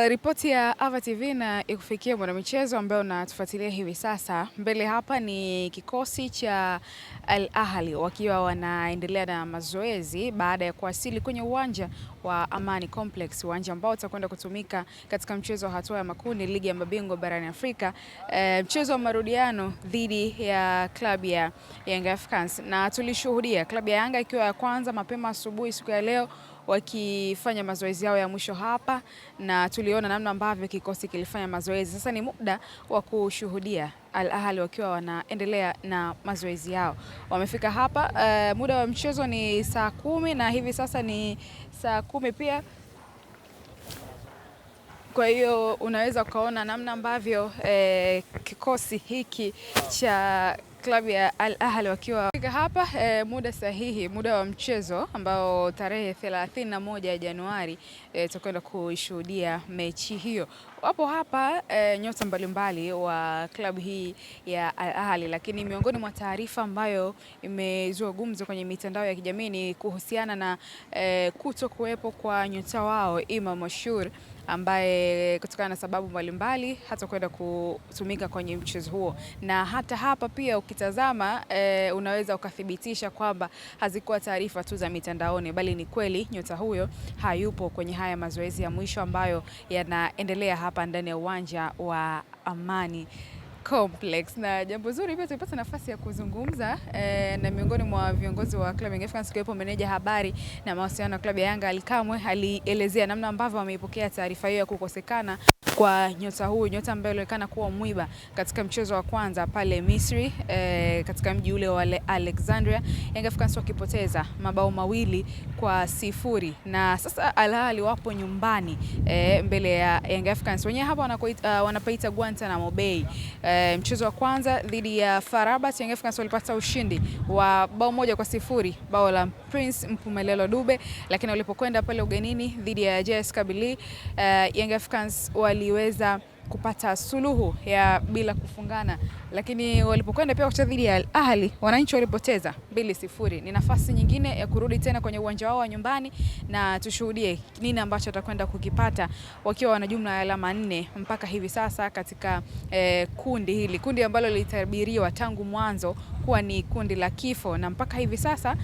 Ripoti ya Ava TV na ikufikia mwanamichezo ambayo unatufuatilia hivi sasa. Mbele hapa ni kikosi cha Al Ahly wakiwa wanaendelea na mazoezi baada ya kuwasili kwenye uwanja wa Amani Complex, uwanja ambao utakwenda kutumika katika mchezo wa hatua ya makundi ligi ya mabingwa barani Afrika, mchezo wa marudiano dhidi ya klabu ya Young Africans, na tulishuhudia klabu ya Yanga ikiwa ya kwanza mapema asubuhi siku ya leo wakifanya mazoezi yao ya mwisho hapa, na tuliona namna ambavyo kikosi kilifanya mazoezi. Sasa ni muda wa kushuhudia Al Ahly wakiwa wanaendelea na mazoezi yao. Wamefika hapa, muda wa mchezo ni saa 10 na hivi sasa ni saa 10 pia. Kwa hiyo unaweza ukaona namna ambavyo kikosi hiki cha klabu ya Al Ahly wakiwa hapa muda sahihi, muda wa mchezo ambao tarehe 31 Januari tutakwenda kushuhudia mechi hiyo. Wapo hapa nyota mbalimbali wa klabu hii ya Al Ahly, lakini miongoni mwa taarifa ambayo imezua gumzo kwenye mitandao ya kijamii ni kuhusiana na kuto kuwepo kwa nyota wao Imam Ashur, ambaye kutokana na sababu mbalimbali hata kwenda kutumika kwenye mchezo huo. Na hata hapa pia ukitazama unaweza ukathibitisha kwamba hazikuwa taarifa tu za mitandaoni, bali ni kweli nyota huyo hayupo kwenye haya mazoezi ya mwisho ambayo yanaendelea hapa ndani ya uwanja wa Amani Complex. Na jambo zuri pia tulipata nafasi ya kuzungumza na miongoni mwa viongozi wa klabu ya Young Africans, kiwepo meneja habari na mawasiliano wa klabu ya Yanga Ally Kamwe. Alielezea namna ambavyo wameipokea taarifa hiyo ya kukosekana kwa nyota huyu, nyota ambaye alionekana kuwa mwiba katika mchezo wa kwanza pale Misri, katika mji ule wa Alexandria, Young Africans wakipoteza mabao 2-0, na sasa Al Ahly wapo nyumbani mbele ya Young Africans. Wenyewe hapa wanapaita Guantanamo Bay. Mchezo wa kwanza dhidi ya FAR Rabat, Young Africans walipata ushindi wa bao 1-0, bao la Prince Mpumelelo Dube, lakini walipokwenda pale ugenini dhidi ya JS Kabylie, Young Africans waliweza kupata suluhu ya bila kufungana, lakini walipokwenda pia kucheza dhidi ya Al Ahly, wananchi walipoteza 2-0. Ni nafasi nyingine ya kurudi tena kwenye uwanja wao wa nyumbani, na tushuhudie nini ambacho watakwenda kukipata wakiwa wana jumla ya alama 4 mpaka hivi sasa katika kundi hili, kundi ambalo lilitabiriwa tangu mwanzo kuwa ni kundi la kifo, na mpaka hivi sasa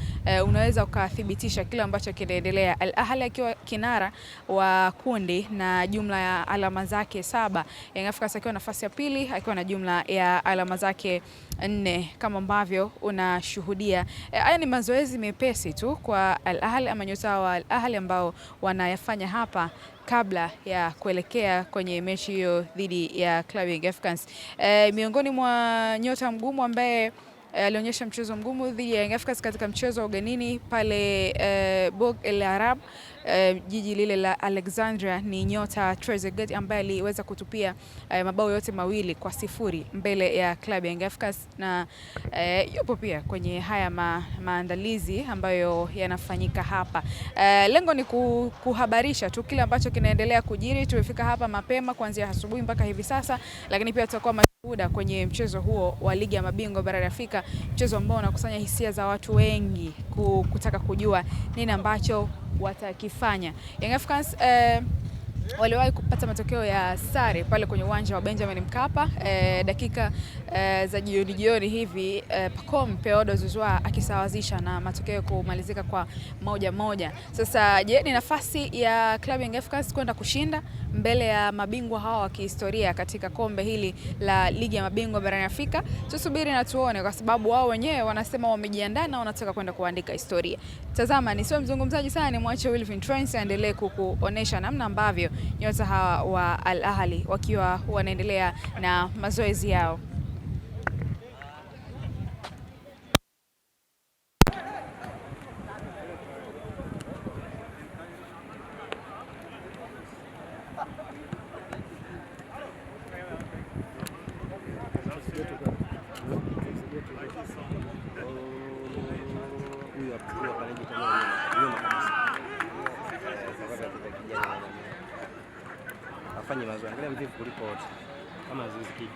unaweza ukathibitisha kile ambacho kinaendelea. Al Ahly akiwa kinara wa kundi na jumla ya alama zake 7, Young Africans akiwa nafasi ya pili akiwa na jumla ya alama zake 4, kama ambavyo unashuhudia. Haya ni mazoezi mepesi tu kwa Al Ahly ama nyota wa Al Ahly ambao wanayafanya hapa kabla ya kuelekea kwenye mechi hiyo dhidi ya klabu ya Young Africans. Miongoni mwa nyota mgumu ambaye alionyesha mchezo mgumu dhidi ya Young Africans katika mchezo wa ugenini pale Bog El Arab, jiji lile la Alexandria, ni nyota Trezeguet ambaye aliweza kutupia mabao yote 2-0 mbele ya klabu ya Young Africans, na yupo pia kwenye haya maandalizi ambayo yanafanyika hapa. Lengo ni kuhabarisha tu kile ambacho kinaendelea kujiri. Tumefika hapa mapema kuanzia asubuhi mpaka hivi sasa, lakini pia tutakuwa mashuhuda kwenye mchezo huo wa ligi ya mabingwa barani Afrika, mchezo ambao unakusanya hisia za watu wengi kutaka kujua nini ambacho watakifanya. Young Africans waliwahi kupata matokeo ya sare pale kwenye uwanja wa Benjamin Mkapa dakika za jioni hivi, Pacome Peodo Zouzoua akisawazisha na matokeo kumalizika kwa 1-1. Sasa je, ni nafasi ya klabu ya Young Africans kwenda kushinda mbele ya mabingwa hawa wa kihistoria katika kombe hili la ligi ya mabingwa barani Afrika? Tusubiri na tuone, kwa sababu wao wenyewe wanasema wamejiandaa na wanataka kwenda kuandika historia. Tazama, ni sio mzungumzaji sana, ni mwache Wilvin Trance aendelee kukuonesha namna ambavyo nyota hawa wa Al Ahly wakiwa wanaendelea na mazoezi yao. Afanye mazoezi, angalia mvivu kuliko wote kama Aziz Ki.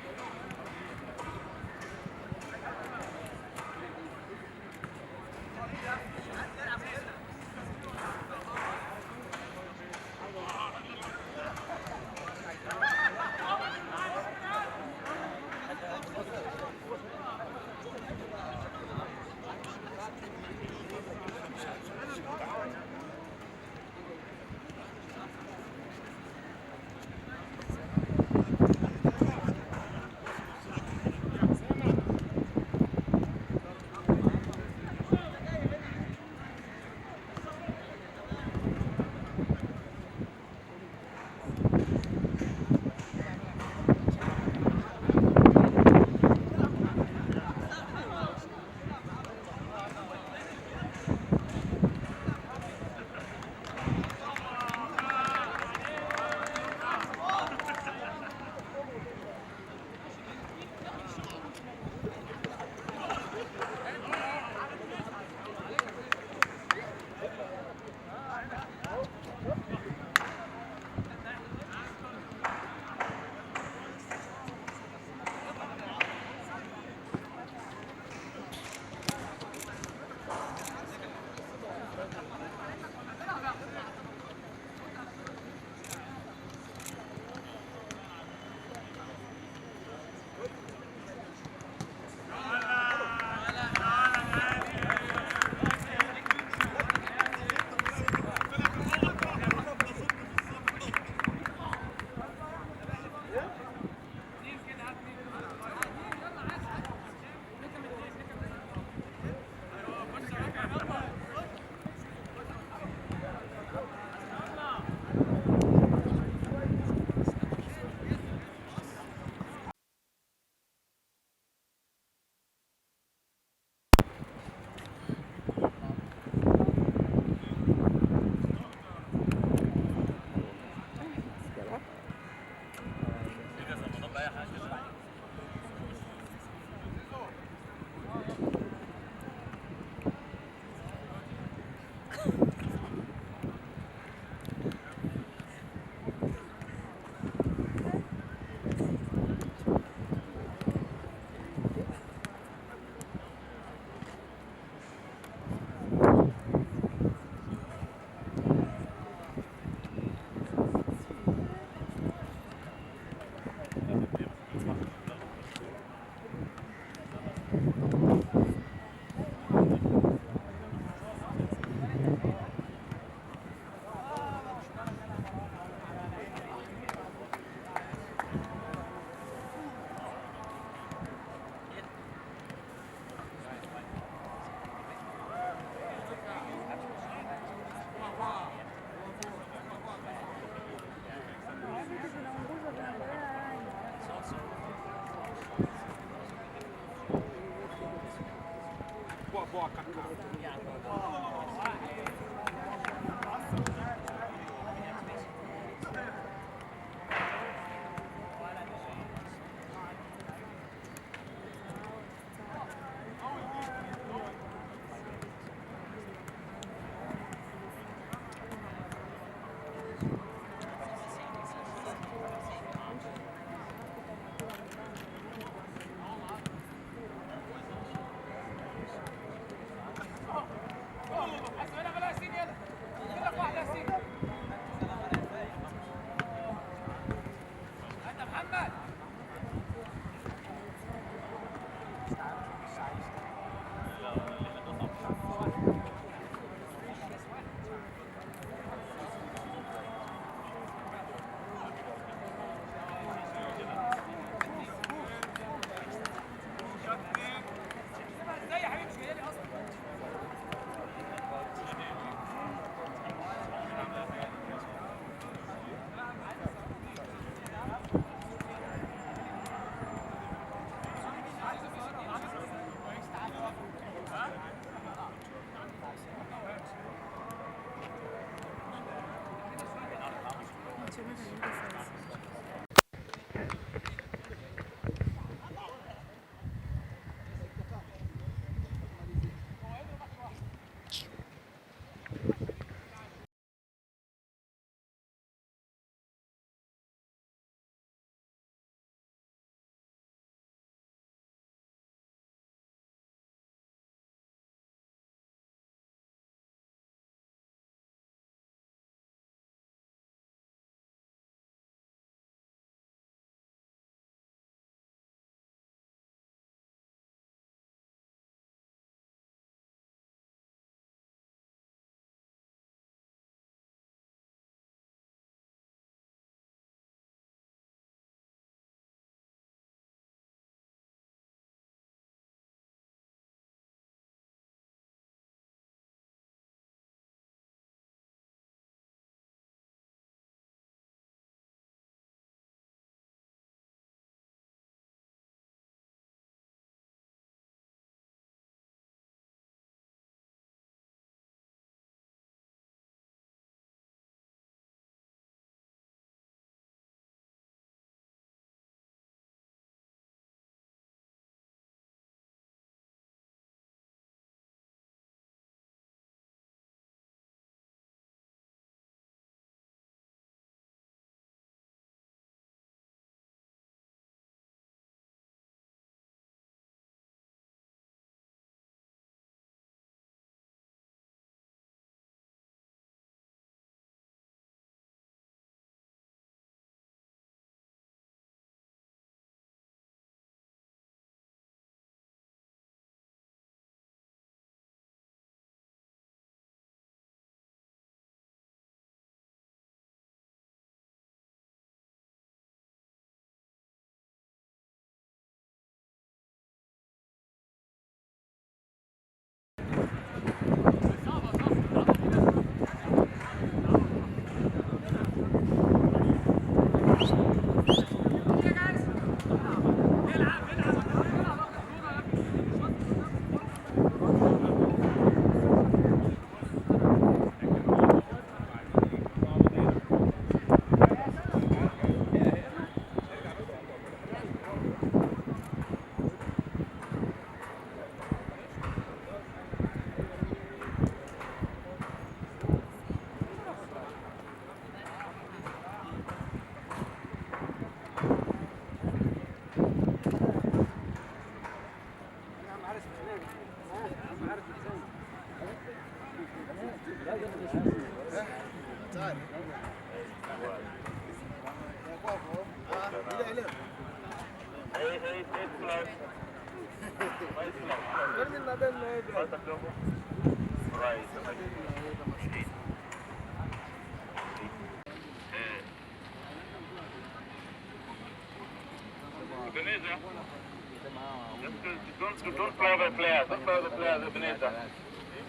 Don't play with players. Don't play with players, Ebenezer.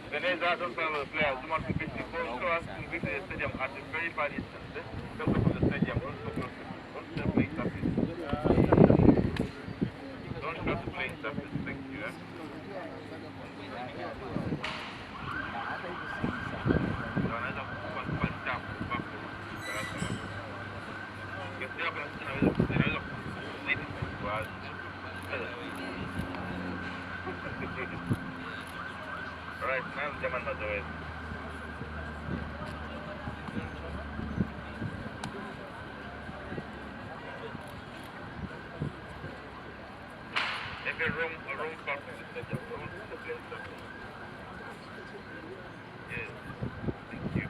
Ebenezer, don't play with players. You want to beat the goal. Show us to beat the stadium at the very far distance. Don't go from the stadium. Don't go close. Don't stay playing surface. Don't start to playing surface. Thank you. Alright, now jaman mazoezi. Make a room for the stadium. Room for the place. Yes. Thank you.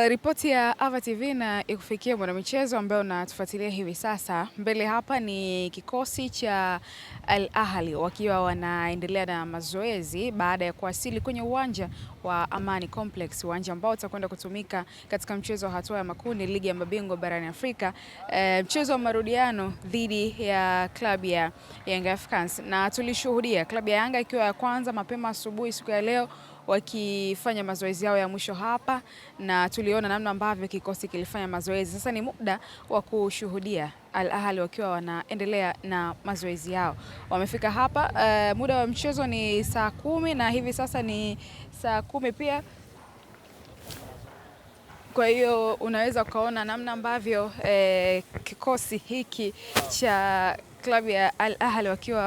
Ripoti ya Ava TV na ikufikia mwanamichezo ambayo unatufuatilia hivi sasa. Mbele hapa ni kikosi cha Al Ahly wakiwa wanaendelea na mazoezi baada ya kuwasili kwenye uwanja wa Amani Complex, uwanja ambao utakwenda kutumika katika mchezo wa hatua ya makundi ligi ya mabingwa barani Afrika, mchezo wa marudiano dhidi ya klabu ya Young Africans, na tulishuhudia klabu ya Yanga ikiwa ya kwanza mapema asubuhi siku ya leo wakifanya mazoezi yao ya mwisho hapa, na tuliona namna ambavyo kikosi kilifanya mazoezi. Sasa ni muda wa kushuhudia Al Ahly wakiwa wanaendelea na mazoezi yao. Wamefika hapa, muda wa mchezo ni saa 10 na hivi sasa ni saa 10 pia. Kwa hiyo unaweza ukaona namna ambavyo kikosi hiki cha klabu ya Al Ahly wakiwa